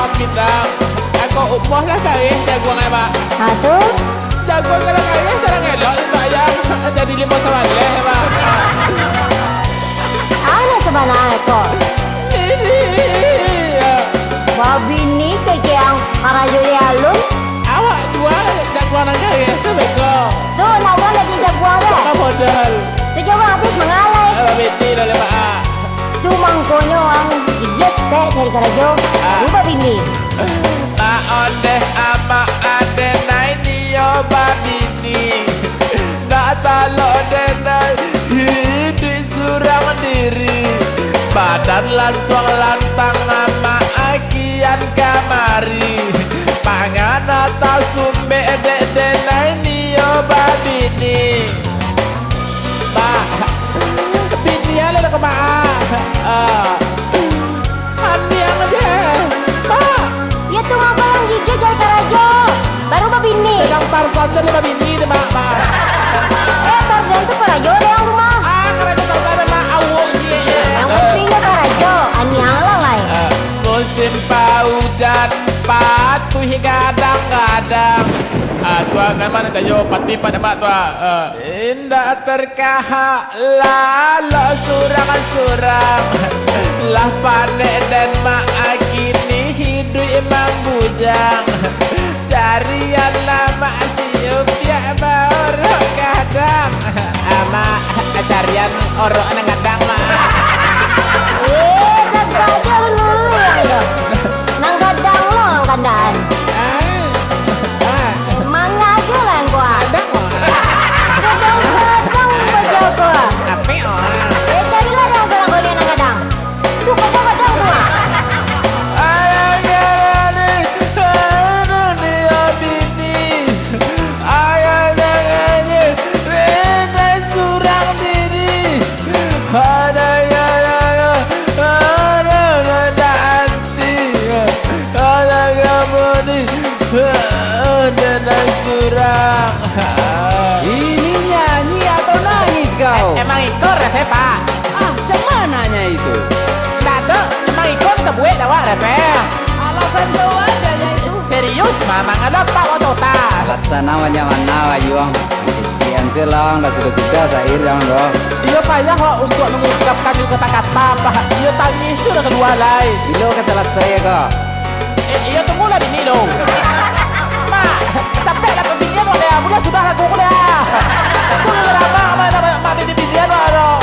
jagoan bintang. Aku umuh lah kaya jagoan apa pak. Aduh, Jagoan kalau kaya serang elok itu ayam. Jadi 5 sawanleh pak. ana sebenarnya kok. Ini Babi ni kejang karajo di alun. awak dua jagoan kaya sampai kok. Tuh, nawa lagi jagoan ya. Kau modal. Tuh coba habis mengalai. Apa beti dah pak. Tuh mangkonyo ang yes teh dari karajo. Lupa bini. Ma ondeh ama ade naini yo babini. Nak talo denai hidup surang diri. Badan lantuang lantang ama akian kamari. Pangan atas sumbe dek denai ni yo babini. Ma bini ala ke ma. Aniang aja. Ma Ya tuh ngapa yang gigi dari karajo. Baru babini. sedang Tarzan dan lima bini deh mak. Tarzan tuh karajo deh yang rumah. Kerajaan Tarzan mak awok sih. Yang pentingnya karajo. Aniang lalai. Musim hujan patuh kadang-kadang. Tua kan mana cayo pati pada mak tua. Indah terkahak lalu surang-surang. Lah panek dan mak kini hidup emang bujang. Carian lama siup ya baru kadang. Ama carian orang kadang mak. Karajo dulu ya. Nang kadang lo nang kandaan. Mangga aja lah yang gua. Kadang-kadang baca gua. Apa orang? Carilah yang seorang kau nang kadang. Tuh kadang-kadang tuh. Ini nyanyi atau nangis kau? Emang ikor Refe pak? Cemananya itu? Nggak ada, emang ikor kita buat dah Refe. Alasan kau aja itu. Serius mamang ada pak total. Alasan namanya mana wayuang? Kecian selang, dah sudah sahir yang doh. Iya payah kok untuk mengungkapkan kata-kata pak. Iya tangis sudah kedua lain. Bilo keselesai kau. Iya tunggu lah bini dong. Mak, capek lah pembinian boleh ya. Bulan sudah lagu kuliah. Kuliah drama sama bini-binian lo.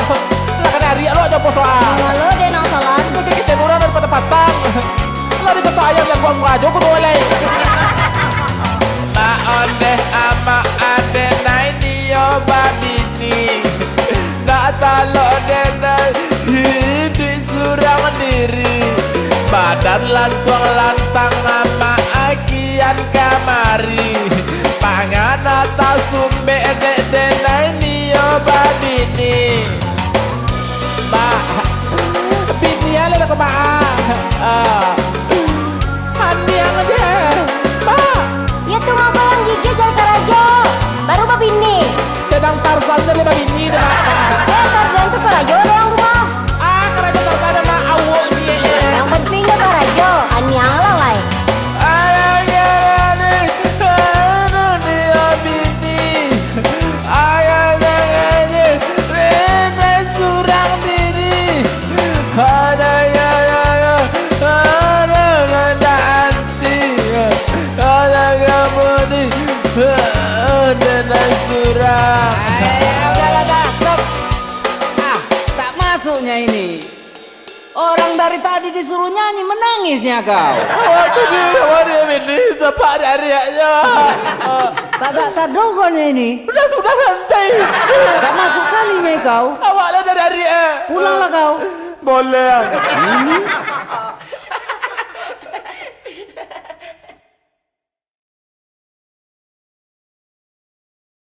Lah kan hari lo aja posoan. Kalau dia nang salah. Itu bikin tenuran dari patang. Lah di contoh ayam yang gua aja aku boleh. Ma ondeh ama ade naini yo babini. Nak talo denai hidup surang diri. Badan lantuang lantang ama akian kamari. Pangan atas sumbe dek denai ni yo babini. Ma bini ala ke ma. Aniang aja. Ma Ya tuh ngapa yang gigi dari karajo. Baru babini. sedang Tarzan dan lima bini deh mak. Tarzan tuh karajo deh yang rumah. Kerajaan Tarzan mak awok sih. Yang pentingnya karajo. Aniang lalai. Udahlah dah, stop. Tak masuknya ini. Orang dari tadi disuruh nyanyi menangisnya kau. Waktu dia bini sepak dari aja. Tak dogonnya ini. Sudah santai. Tak masuk kalinya kau. Awak lah dari Pulanglah kau. boleh. Ini